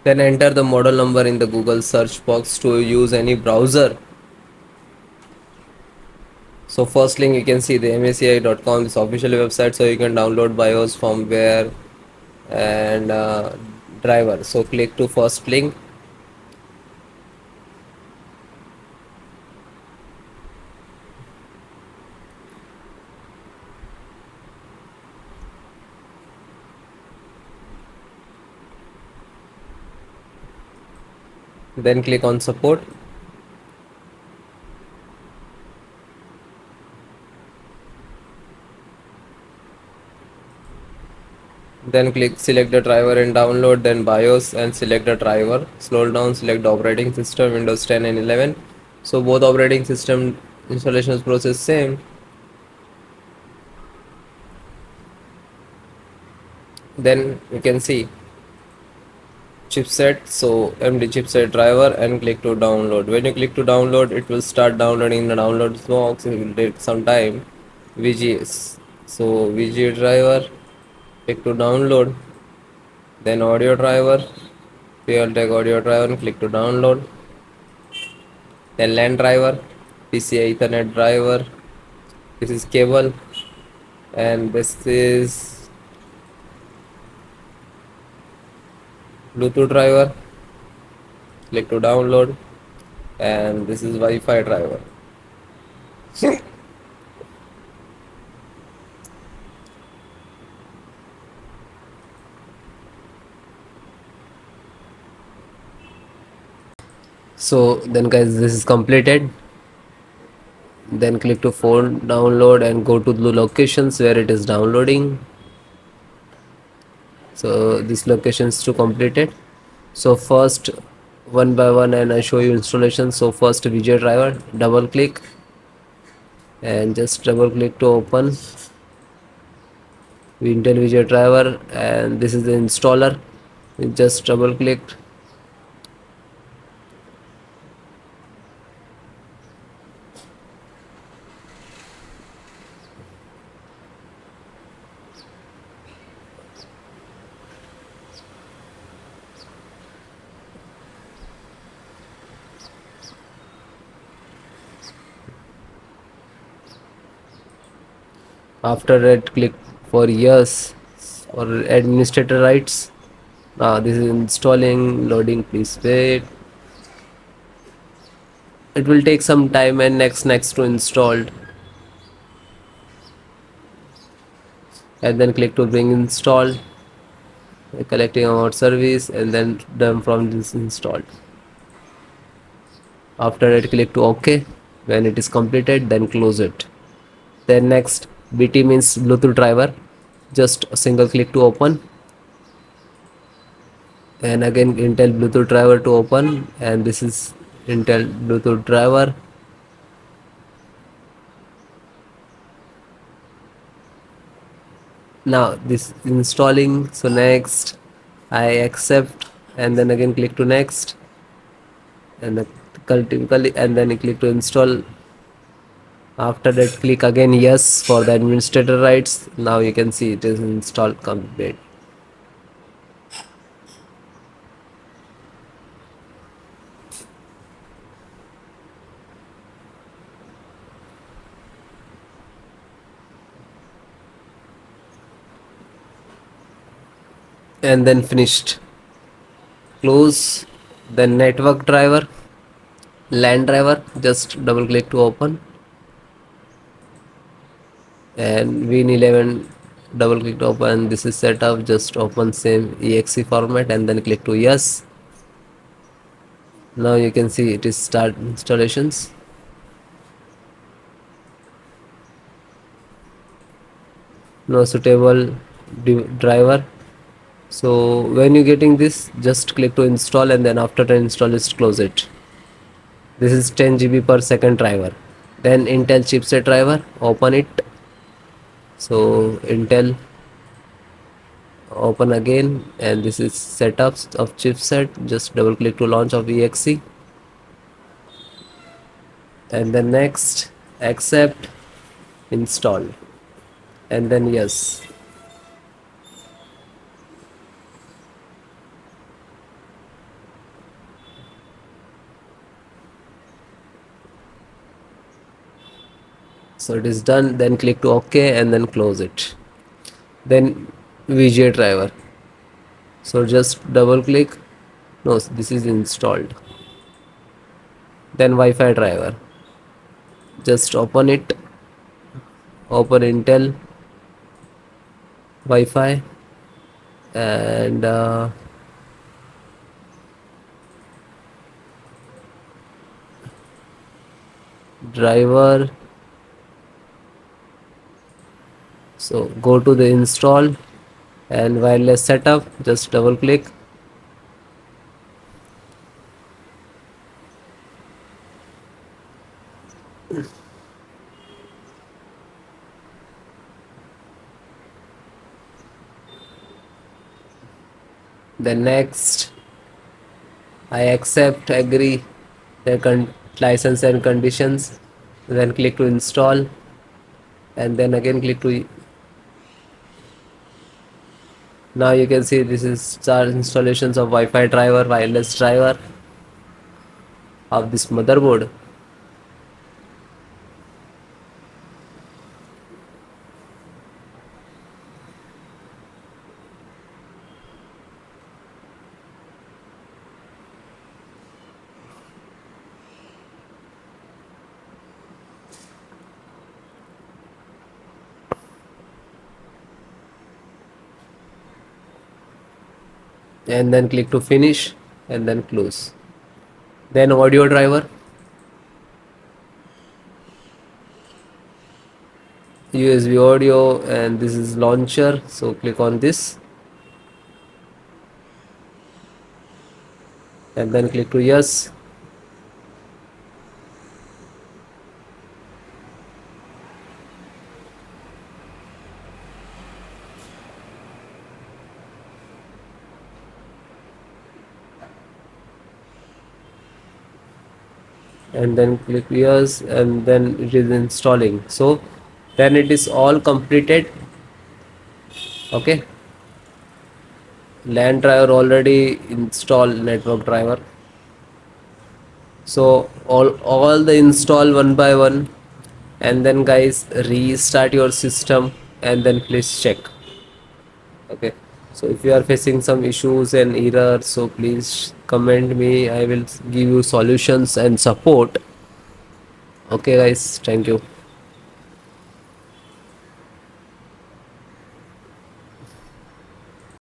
Then enter the model number in the Google search box to use any browser. So first link you can see the msi.com is official website, so you can download BIOS firmware and driver. So click to first link. Then click on support. Then click select the driver and download, then BIOS and select the driver. Scroll down, select the operating system, Windows 10 and 11. So both operating system installations process same. Then you can see chipset, so MD chipset driver, and click to download. When you click to download, it will start downloading the download box. It will take some time. VGS, so VGA driver, click to download. Then audio driver, Realtek audio driver, and click to download. Then LAN driver, PCI Ethernet driver. This is cable, and this is Bluetooth driver. Click to download, and this is Wi-Fi driver. So then guys, this is completed. Then click to phone download and go to the locations where it is downloading. So this location is to complete it. So first one by one, and I show you installation. So first VGA driver, double click and just double click to open Intel VGA driver, and this is the installer. Just double click. After that, click for yes or administrator rights. Now this is installing, loading, please wait. It will take some time, and next to installed, and then click to bring installed, collecting amount service, and then done from this installed. After that, click to OK. When it is completed, then close it. Then next, BT means Bluetooth driver. Just a single click to open, and again Intel Bluetooth driver to open, and this is Intel Bluetooth driver. Now this installing, so next I accept, and then again click to next, and then typically, and then click to install. After that, click again yes for the administrator rights. Now you can see it is installed complete. And then finished. Close. Then network driver, LAN driver, just double click to open, and Win11, double click to open. This is set up, just open same exe format, and then click to yes. Now you can see it is start installations. No suitable driver. So when you getting this, just click to install, and then after the install, just close it. This is 10 GB per second driver. Then Intel chipset driver, open it. So Intel, open again, and this is setups of chipset. Just double click to launch of exe, and then next, accept, install, and then yes. So it is done. Then click to OK and then close it. Then VGA driver. So just double click. No, this is installed. Then Wi-Fi driver. Just open it. Open Intel Wi-Fi and driver. So go to the install and wireless setup. Just double click. Then next, I accept, agree the license and conditions. Then click to install and then again click to. Now you can see this is our installations of Wi-Fi driver, wireless driver of this motherboard. And then click to finish and then close. Then audio driver, USB audio, and this is launcher. So click on this and then click to yes. And then click yes and then it is installing. So then it is all completed. Okay, LAN driver already installed, network driver. So all the install one by one, and then guys restart your system and then please check. Okay, so if you are facing some issues and errors, so please comment me. I will give you solutions and support. Okay guys, thank you.